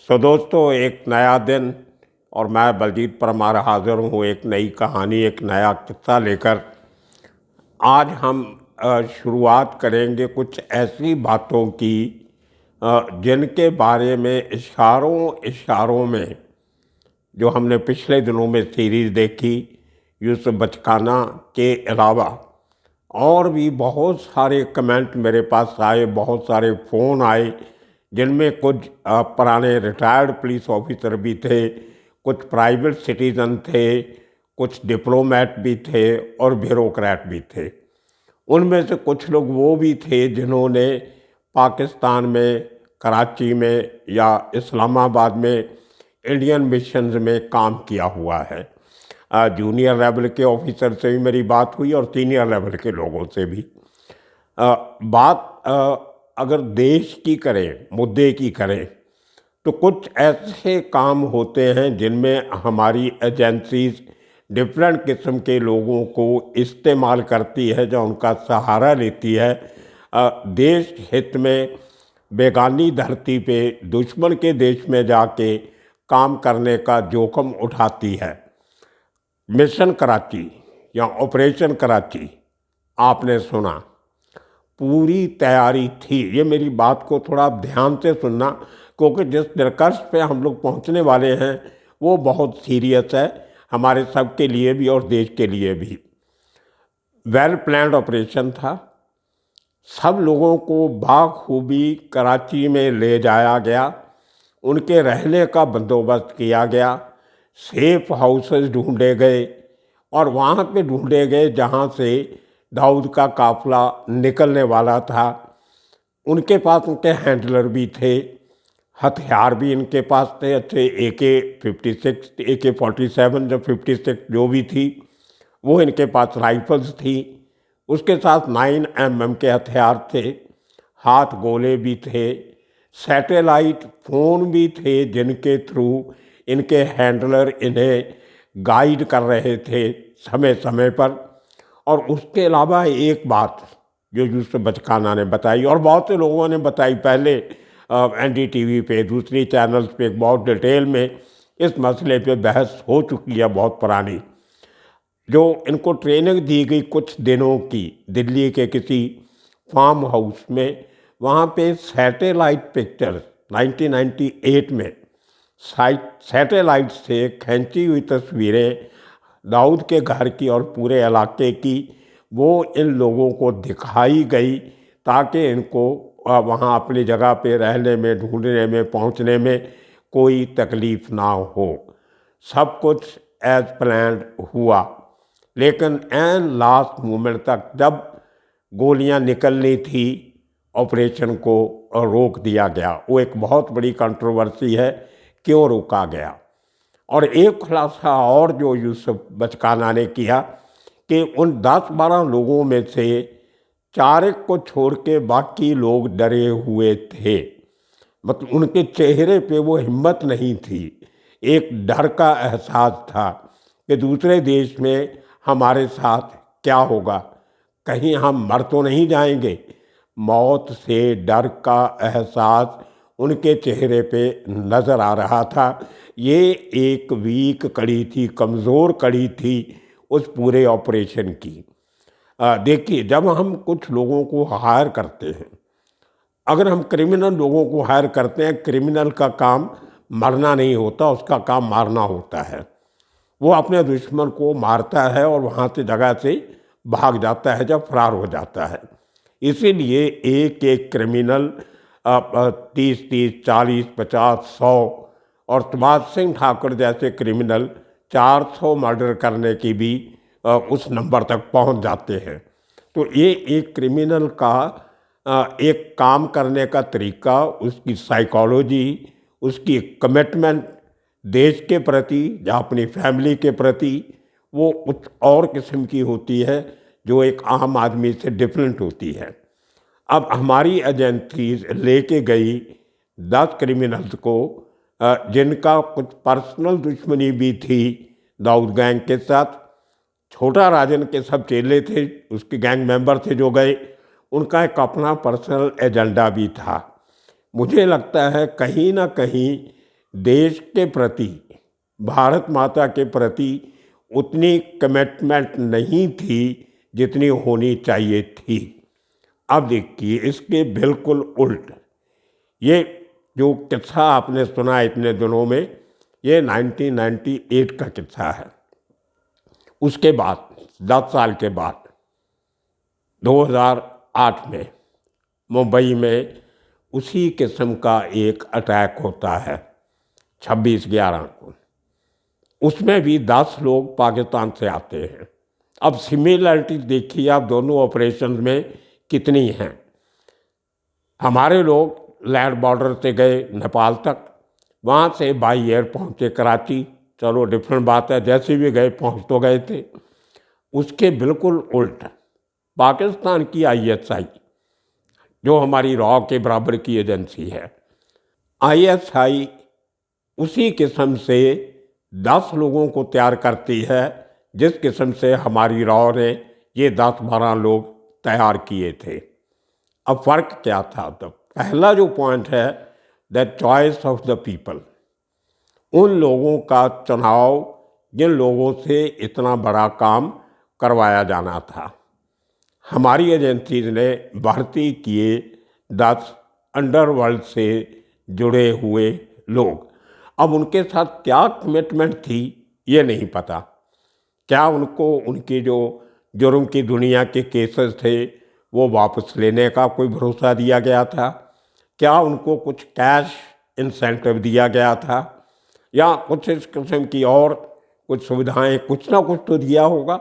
दोस्तों, एक नया दिन और मैं बलजीत परमार हाज़िर हूँ एक नई कहानी, एक नया किस्सा लेकर। आज हम शुरुआत करेंगे कुछ ऐसी बातों की जिनके बारे में इशारों इशारों में जो हमने पिछले दिनों में सीरीज़ देखी यूसुफ बचकाना के अलावा और भी बहुत सारे कमेंट मेरे पास आए, बहुत सारे फ़ोन आए जिनमें कुछ पुराने रिटायर्ड पुलिस ऑफिसर भी थे, कुछ प्राइवेट सिटीज़न थे, कुछ डिप्लोमेट भी थे और ब्यूरोक्रेट भी थे। उनमें से कुछ लोग वो भी थे जिन्होंने पाकिस्तान में, कराची में या इस्लामाबाद में इंडियन मिशंस में काम किया हुआ है। जूनियर लेवल के ऑफिसर से भी मेरी बात हुई और सीनियर लेवल के लोगों से भी। बात अगर देश की करें, मुद्दे की करें, तो कुछ ऐसे काम होते हैं जिनमें हमारी एजेंसीज डिफरेंट किस्म के लोगों को इस्तेमाल करती है, जो उनका सहारा लेती है, देश हित में बेगानी धरती पे दुश्मन के देश में जाके काम करने का जोखिम उठाती है। मिशन कराची या ऑपरेशन कराची आपने सुना, पूरी तैयारी थी। ये मेरी बात को थोड़ा ध्यान से सुनना, क्योंकि जिस निष्कर्ष पे हम लोग पहुंचने वाले हैं वो बहुत सीरियस है, हमारे सब के लिए भी और देश के लिए भी। वेल प्लान्ड ऑपरेशन था। सब लोगों को बाखूबी कराची में ले जाया गया, उनके रहने का बंदोबस्त किया गया, सेफ हाउसेस ढूंढे गए और वहाँ पे ढूंढे गए जहाँ से दाऊद का काफिला निकलने वाला था। उनके पास उनके हैंडलर भी थे, हथियार भी इनके पास थे अच्छे, AK-56, AK-47 जो 56 जो भी थी वो इनके पास राइफल्स थी। उसके साथ 9mm के हथियार थे, हाथ गोले भी थे, सैटेलाइट फ़ोन भी थे जिनके थ्रू इनके हैंडलर इन्हें गाइड कर रहे थे समय समय पर। और उसके अलावा एक बात जो यूसुफ बचकाना ने बताई और बहुत से लोगों ने बताई पहले, NDTV पे, दूसरी चैनल्स पे बहुत डिटेल में इस मसले पे बहस हो चुकी है, बहुत पुरानी। जो इनको ट्रेनिंग दी गई कुछ दिनों की दिल्ली के किसी फार्म हाउस में, वहाँ पे सैटेलाइट पिक्चर्स 1998 में सैटेलाइट से खींची हुई तस्वीरें दाऊद के घर की और पूरे इलाके की वो इन लोगों को दिखाई गई, ताकि इनको वहाँ अपनी जगह पे रहने में, ढूंढने में, पहुँचने में कोई तकलीफ़ ना हो। सब कुछ एज प्लान्ड हुआ, लेकिन एन लास्ट मोमेंट तक जब गोलियां निकलनी थी ऑपरेशन को रोक दिया गया। वो एक बहुत बड़ी कंट्रोवर्सी है, क्यों रोका गया। और एक खुलासा और जो यूसुफ बचकाना ने किया कि उन 10-12 लोगों में से 4 को छोड़ के बाकी लोग डरे हुए थे। मतलब उनके चेहरे पे वो हिम्मत नहीं थी, एक डर का एहसास था कि दूसरे देश में हमारे साथ क्या होगा, कहीं हम मर तो नहीं जाएंगे। मौत से डर का एहसास उनके चेहरे पे नज़र आ रहा था। ये एक वीक कड़ी थी, कमज़ोर कड़ी थी उस पूरे ऑपरेशन की। देखिए, जब हम कुछ लोगों को हायर करते हैं, अगर हम क्रिमिनल लोगों को हायर करते हैं, क्रिमिनल का काम मरना नहीं होता, उसका काम मारना होता है। वो अपने दुश्मन को मारता है और वहाँ से जगह से भाग जाता है जब फरार हो जाता है। इसीलिए एक एक क्रिमिनल 30-30, 40, 50, 100 और सुभाष सिंह ठाकुर जैसे क्रिमिनल 400 मर्डर करने की भी उस नंबर तक पहुँच जाते हैं। तो ये एक क्रिमिनल का एक काम करने का तरीका, उसकी साइकोलॉजी, उसकी कमिटमेंट देश के प्रति या अपनी फैमिली के प्रति, वो कुछ और किस्म की होती है जो एक आम आदमी से डिफरेंट होती है। अब हमारी एजेंसीज लेके गई 10 क्रिमिनल्स को, जिनका कुछ पर्सनल दुश्मनी भी थी दाऊद गैंग के साथ। छोटा राजन के सब चेले थे, उसके गैंग मेंबर थे जो गए, उनका एक अपना पर्सनल एजेंडा भी था। मुझे लगता है कहीं ना कहीं देश के प्रति, भारत माता के प्रति उतनी कमिटमेंट नहीं थी जितनी होनी चाहिए थी। अब देखिए इसके बिल्कुल उल्ट, ये जो किस्सा आपने सुना इतने दिनों में, ये 1998 का किस्सा है। उसके बाद 10 साल के बाद 2008 में मुंबई में उसी किस्म का एक अटैक होता है 26/11 को। उसमें भी 10 लोग पाकिस्तान से आते हैं। अब सिमिलरिटी देखिए आप दोनों ऑपरेशन में कितनी हैं। हमारे लोग लैंड बॉर्डर से गए नेपाल तक, वहाँ से बाई एयर पहुँचे कराची, चलो डिफरेंट बात है, जैसे भी गए पहुँच तो गए थे। उसके बिल्कुल उल्ट पाकिस्तान की ISI, जो हमारी रॉ के बराबर की एजेंसी है, ISI उसी किस्म से 10 लोगों को तैयार करती है जिस किस्म से हमारी रॉ ने ये 10-12 लोग तैयार किए थे। अब फ़र्क क्या था? तो पहला जो पॉइंट है, the choice of the people, उन लोगों का चुनाव जिन लोगों से इतना बड़ा काम करवाया जाना था। हमारी एजेंसी ने भर्ती किए 10 अंडरवर्ल्ड से जुड़े हुए लोग। अब उनके साथ क्या कमिटमेंट थी ये नहीं पता। क्या उनको उनकी जो जुर्म की दुनिया के केसेस थे वो वापस लेने का कोई भरोसा दिया गया था? क्या उनको कुछ कैश इंसेंटिव दिया गया था, या कुछ इस किस्म की और कुछ सुविधाएं, कुछ ना कुछ तो दिया होगा।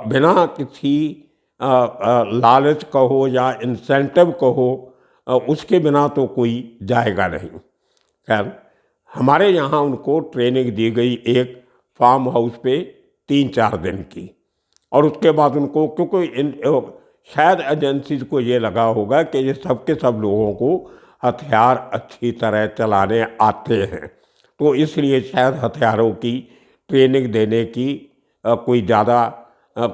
बिना किसी लालच कहो या इंसेंटिव कहो, उसके बिना तो कोई जाएगा नहीं। खैर, हमारे यहाँ उनको ट्रेनिंग दी गई एक फार्म हाउस पे 3-4 दिन की, और उसके बाद उनको, क्योंकि शायद एजेंसीज को ये लगा होगा कि ये सब के सब लोगों को हथियार अच्छी तरह चलाने आते हैं, तो इसलिए शायद हथियारों की ट्रेनिंग देने की कोई ज़्यादा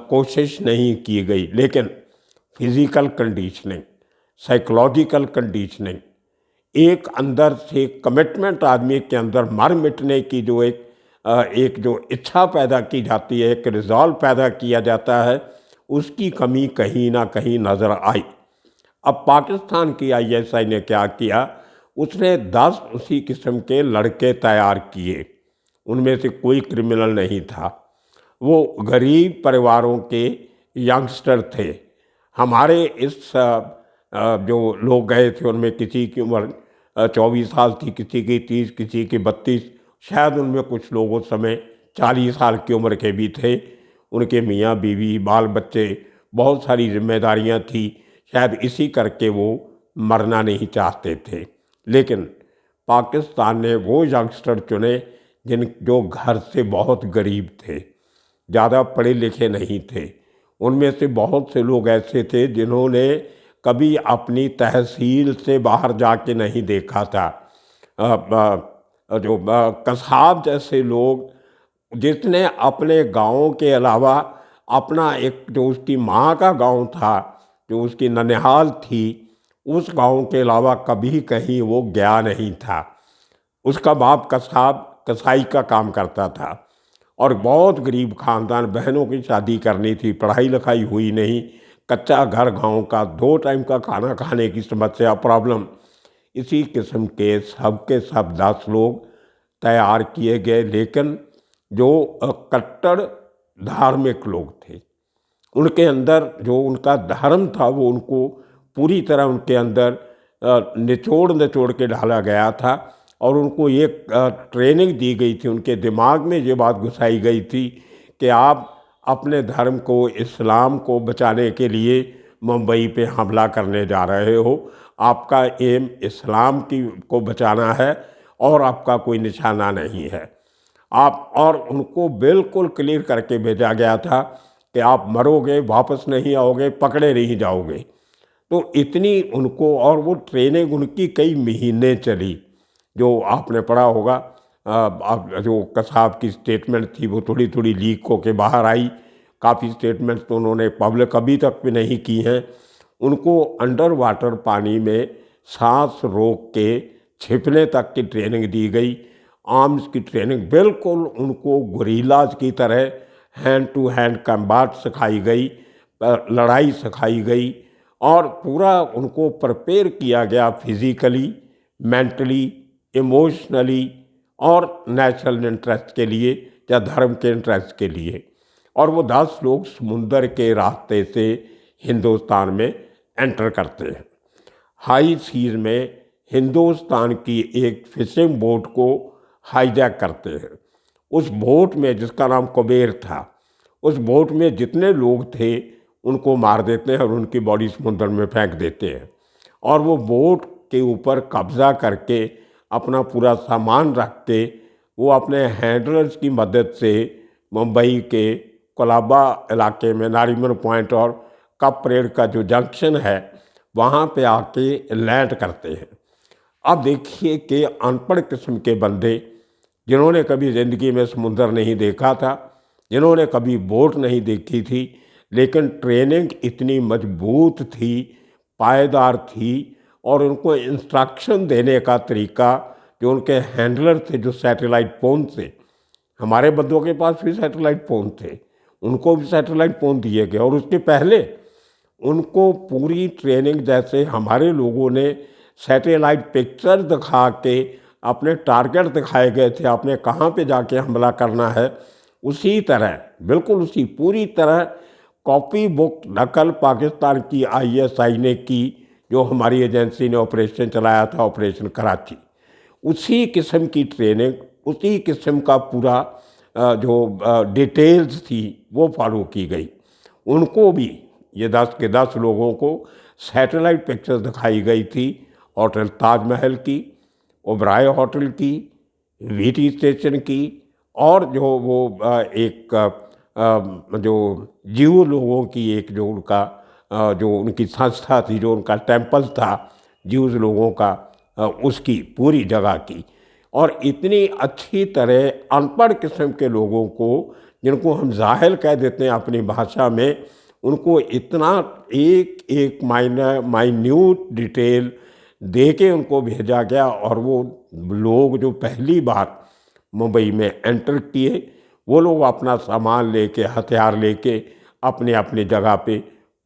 कोशिश नहीं की गई। लेकिन फिज़िकल कंडीशनिंग, साइकोलॉजिकल कंडीशनिंग, एक अंदर से कमिटमेंट आदमी के अंदर मर मिटने की जो एक जो इच्छा पैदा की जाती है, एक रिजॉल्व पैदा किया जाता है, उसकी कमी कहीं ना कहीं नज़र आई। अब पाकिस्तान की ISI ने क्या किया, उसने 10 उसी किस्म के लड़के तैयार किए। उनमें से कोई क्रिमिनल नहीं था, वो गरीब परिवारों के यंगस्टर थे। हमारे इस जो लोग गए थे उनमें किसी की उम्र 24 साल थी, किसी की 30, किसी की 32, शायद उनमें कुछ लोग उस समय 40 साल की उम्र के भी थे। उनके मियाँ बीवी, बाल बच्चे, बहुत सारी जिम्मेदारियाँ थी, शायद इसी करके वो मरना नहीं चाहते थे। लेकिन पाकिस्तान ने वो यंगस्टर चुने जो घर से बहुत गरीब थे, ज़्यादा पढ़े लिखे नहीं थे। उनमें से बहुत से लोग ऐसे थे जिन्होंने कभी अपनी तहसील से बाहर जाके नहीं देखा था। जो कसाब जैसे लोग, जिसने अपने गांव के अलावा अपना एक जो उसकी माँ का गांव था, जो उसकी ननिहाल थी, उस गांव के अलावा कभी कहीं वो गया नहीं था। उसका बाप कसाई का काम करता था और बहुत गरीब खानदान, बहनों की शादी करनी थी, पढ़ाई लिखाई हुई नहीं, कच्चा घर गांव का, 2 टाइम का खाना खाने की समस्या, प्रॉब्लम। इसी किस्म के सब 10 लोग तैयार किए गए। लेकिन जो कट्टर धार्मिक लोग थे, उनके अंदर जो उनका धर्म था वो उनको पूरी तरह उनके अंदर निचोड़ के डाला गया था, और उनको ये ट्रेनिंग दी गई थी, उनके दिमाग में ये बात घुसाई गई थी कि आप अपने धर्म को, इस्लाम को बचाने के लिए मुंबई पे हमला करने जा रहे हो। आपका एम इस्लाम को बचाना है और आपका कोई निशाना नहीं है। और उनको बिल्कुल क्लियर करके भेजा गया था कि आप मरोगे, वापस नहीं आओगे, पकड़े नहीं जाओगे। तो इतनी उनको, और वो ट्रेनिंग उनकी कई महीने चली। जो आपने पढ़ा होगा, जो कसाब की स्टेटमेंट थी वो थोड़ी थोड़ी लीक होके बाहर आई। काफ़ी स्टेटमेंट्स तो उन्होंने पब्लिक अभी तक भी नहीं की हैं। उनको अंडर वाटर पानी में सांस रोक के छिपने तक की ट्रेनिंग दी गई, आर्म्स की ट्रेनिंग, बिल्कुल उनको गुरीलाज की तरह हैंड टू हैंड कम्बाट सिखाई गई, लड़ाई सिखाई गई और पूरा उनको प्रिपेयर किया गया फिज़िकली, मेंटली, इमोशनली और नेशनल इंटरेस्ट के लिए या धर्म के इंटरेस्ट के लिए। और वो 10 लोग समुंदर के रास्ते से हिंदुस्तान में एंटर करते हैं। हाई सीज में हिंदुस्तान की एक फिशिंग बोट को हाईजैक करते हैं। उस बोट में, जिसका नाम कुबेर था, उस बोट में जितने लोग थे उनको मार देते हैं और उनकी बॉडी समुद्र में फेंक देते हैं। और वो बोट के ऊपर कब्जा करके अपना पूरा सामान रख के वो अपने हैंडलर्स की मदद से मुंबई के कोलाबा इलाके में नारीमन पॉइंट और कप परेड का जो जंक्शन है वहाँ पे आके लैंड करते हैं। अब देखिए कि अनपढ़ किस्म के बंदे, जिन्होंने कभी ज़िंदगी में समुंदर नहीं देखा था, जिन्होंने कभी बोट नहीं देखी थी, लेकिन ट्रेनिंग इतनी मजबूत थी, पायदार थी और उनको इंस्ट्रक्शन देने का तरीका, जो उनके हैंडलर थे जो सैटेलाइट फ़ोन थे, हमारे बंदों के पास भी सैटेलाइट फ़ोन थे, उनको भी सैटेलाइट फ़ोन दिए गए और उसके पहले उनको पूरी ट्रेनिंग, जैसे हमारे लोगों ने सैटेलाइट पिक्चर दिखा के अपने टारगेट दिखाए गए थे, आपने कहाँ पे जाके हमला करना है, उसी तरह, बिल्कुल उसी पूरी तरह कॉपी बुक नकल पाकिस्तान की ISI ने की, जो हमारी एजेंसी ने ऑपरेशन चलाया था, ऑपरेशन कराची। उसी किस्म की ट्रेनिंग, उसी किस्म का पूरा जो डिटेल्स थी वो फॉलो की गई। उनको भी, ये 10 के 10 लोगों को सैटेलाइट पिक्चर्स दिखाई गई थी, होटल ताजमहल की, ओबराय होटल की, VT स्टेशन की और जो वो एक जो जीव लोगों की एक जो उनका जो उनकी संस्था थी, जो उनका टेम्पल था जीव लोगों का, उसकी पूरी जगह की। और इतनी अच्छी तरह अनपढ़ किस्म के लोगों को, जिनको हम जाहिल कह देते हैं अपनी भाषा में, उनको इतना एक एक माइन्यूट डिटेल दे के उनको भेजा गया। और वो लोग जो पहली बार मुंबई में एंटर किए, वो लोग अपना सामान लेके, हथियार लेके अपने अपनी जगह पे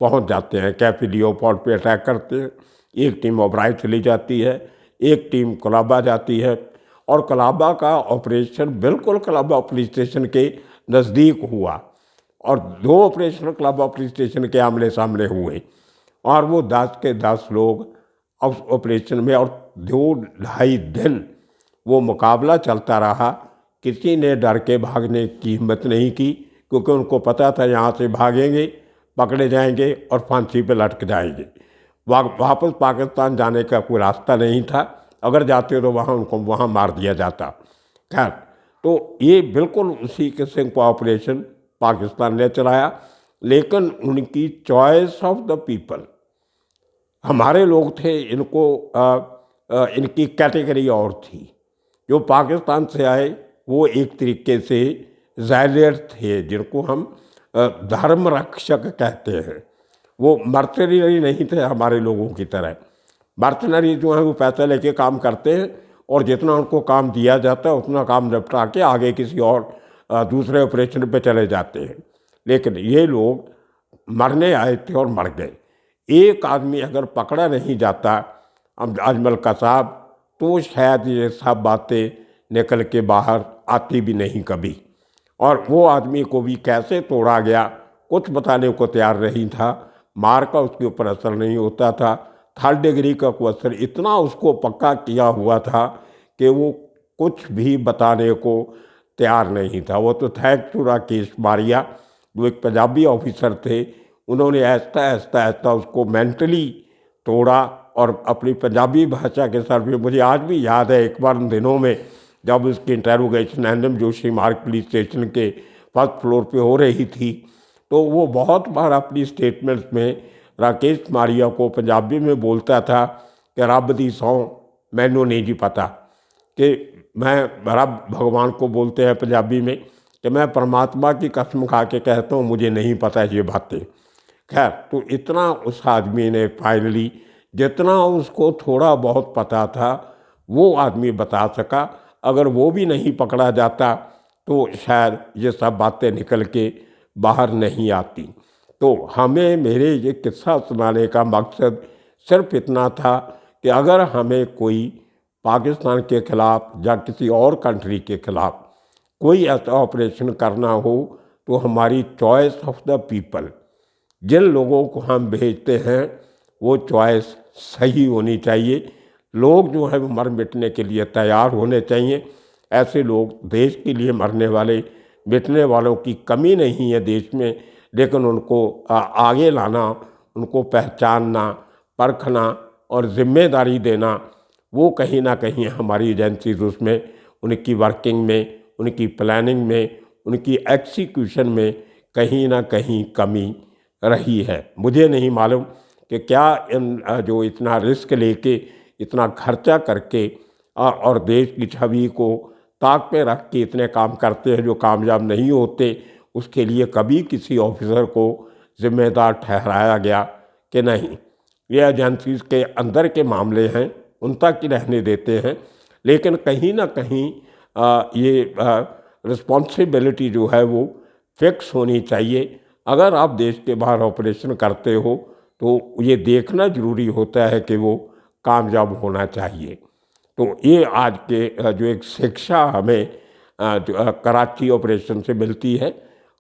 पहुंच जाते हैं। कैफे लियोपोल्ड पे अटैक करते हैं। एक टीम ओबराय चली जाती है, एक टीम कोलाबा जाती है और कोलाबा का ऑपरेशन बिल्कुल कोलाबा पुलिस स्टेशन के नज़दीक हुआ और 2 ऑपरेशन कोलाबा पुलिस स्टेशन के आमने सामने हुए और वो 10 के 10 लोग उस ऑपरेशन में, और 2-2.5 दिन वो मुकाबला चलता रहा। किसी ने डर के भागने की हिम्मत नहीं की, क्योंकि उनको पता था यहाँ से भागेंगे पकड़े जाएंगे और फांसी पे लटक जाएंगे। वापस पाकिस्तान जाने का कोई रास्ता नहीं था, अगर जाते तो वहाँ उनको वहाँ मार दिया जाता। खैर, तो ये बिल्कुल उसी किस्म का ऑपरेशन पाकिस्तान ने चलाया, लेकिन उनकी चॉइस ऑफ द पीपल, हमारे लोग थे, इनको इनकी कैटेगरी और थी। जो पाकिस्तान से आए वो एक तरीके से ज़ायलियर थे, जिनको हम धर्म रक्षक कहते हैं। वो मर्सनरी नहीं थे हमारे लोगों की तरह। मर्सनरी जो है वो पैसा लेके काम करते हैं और जितना उनको काम दिया जाता है उतना काम निपटा के आगे किसी और दूसरे ऑपरेशन पे चले जाते हैं। लेकिन ये लोग मरने आए थे और मर गए। एक आदमी अगर पकड़ा नहीं जाता अजमल का साहब, तो शायद ये सब बातें निकल के बाहर आती भी नहीं कभी। और वो आदमी को भी कैसे तोड़ा गया, कुछ बताने को तैयार नहीं था। मार का उसके ऊपर असर नहीं होता था, 3rd डिग्री का कोई असर, इतना उसको पक्का किया हुआ था कि वो कुछ भी बताने को तैयार नहीं था। वो तो थैंक्स टू राकेश मारिया, जो एक पंजाबी ऑफिसर थे, उन्होंने ऐसा ऐसा ऐसा उसको मेंटली तोड़ा। और अपनी पंजाबी भाषा के सर पे, मुझे आज भी याद है एक बार उन दिनों में जब उसकी इंटेरोगेशन NM जोशी मार्ग पुलिस स्टेशन के 1st फ्लोर पे हो रही थी, तो वो बहुत बार अपनी स्टेटमेंट्स में राकेश मारिया को पंजाबी में बोलता था कि रब दी सौं मैनू नहीं जी पता, कि मैं, रब भगवान को बोलते हैं पंजाबी में, कि मैं परमात्मा की कसम खा के कहता हूँ मुझे नहीं पता ये बातें। खैर, तो इतना उस आदमी ने फाइनली, जितना उसको थोड़ा बहुत पता था, वो आदमी बता सका। अगर वो भी नहीं पकड़ा जाता तो शायद ये सब बातें निकल के बाहर नहीं आती। तो हमें मेरे ये किस्सा सुनाने का मकसद सिर्फ इतना था कि अगर हमें कोई पाकिस्तान के ख़िलाफ़ या किसी और कंट्री के ख़िलाफ़ कोई ऐसा ऑपरेशन करना हो तो हमारी चॉइस ऑफ द पीपल, जिन लोगों को हम भेजते हैं वो चॉइस सही होनी चाहिए। लोग जो है वो मर मिटने के लिए तैयार होने चाहिए। ऐसे लोग देश के लिए मरने वाले, मिटने वालों की कमी नहीं है देश में, लेकिन उनको आगे लाना, उनको पहचानना, परखना और जिम्मेदारी देना, वो कहीं ना कहीं हमारी एजेंसीज उसमें उनकी वर्किंग में, उनकी प्लानिंग में, उनकी एग्जीक्यूशन में कहीं ना कहीं कमी रही है। मुझे नहीं मालूम कि क्या इन जो इतना रिस्क लेके, इतना खर्चा करके और देश की छवि को ताक पे रख के इतने काम करते हैं जो कामयाब नहीं होते, उसके लिए कभी किसी ऑफिसर को जिम्मेदार ठहराया गया कि नहीं। ये एजेंसीज के अंदर के मामले हैं, उन तक ही रहने देते हैं, लेकिन कहीं ना कहीं ये रिस्पॉन्सिबिलिटी जो है वो फिक्स होनी चाहिए। अगर आप देश के बाहर ऑपरेशन करते हो तो ये देखना ज़रूरी होता है कि वो कामयाब होना चाहिए। तो ये आज के जो एक शिक्षा हमें जो कराची ऑपरेशन से मिलती है,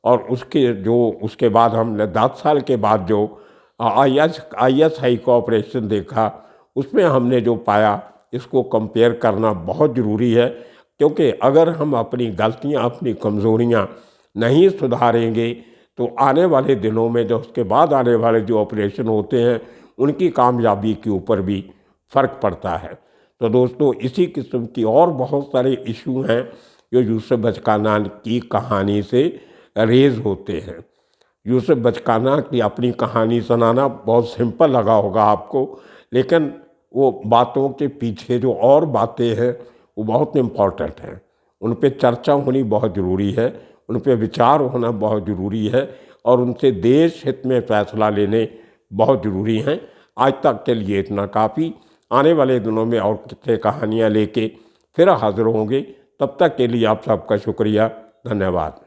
और उसके बाद हमने 10 साल के बाद जो ISI का ऑपरेशन देखा, उसमें हमने जो पाया, इसको कंपेयर करना बहुत ज़रूरी है। क्योंकि अगर हम अपनी गलतियां, अपनी कमज़ोरियां नहीं सुधारेंगे तो आने वाले दिनों में, जो उसके बाद आने वाले जो ऑपरेशन होते हैं, उनकी कामयाबी के ऊपर भी फ़र्क पड़ता है। तो दोस्तों, इसी किस्म की और बहुत सारे इशू हैं जो यूसुफ बचकाना की कहानी से रेज होते हैं। यूसुफ बचकाना की अपनी कहानी सुनाना बहुत सिंपल लगा होगा आपको, लेकिन वो बातों के पीछे जो और बातें हैं वो बहुत इम्पॉर्टेंट हैं। उन पे चर्चा होनी बहुत ज़रूरी है, उन पे विचार होना बहुत ज़रूरी है, और उनसे देश हित में फैसला लेने बहुत ज़रूरी हैं। आज तक के लिए इतना काफ़ी। आने वाले दिनों में और कितने कहानियाँ लेके फिर हाजिर होंगे। तब तक के लिए आप सबका शुक्रिया, धन्यवाद।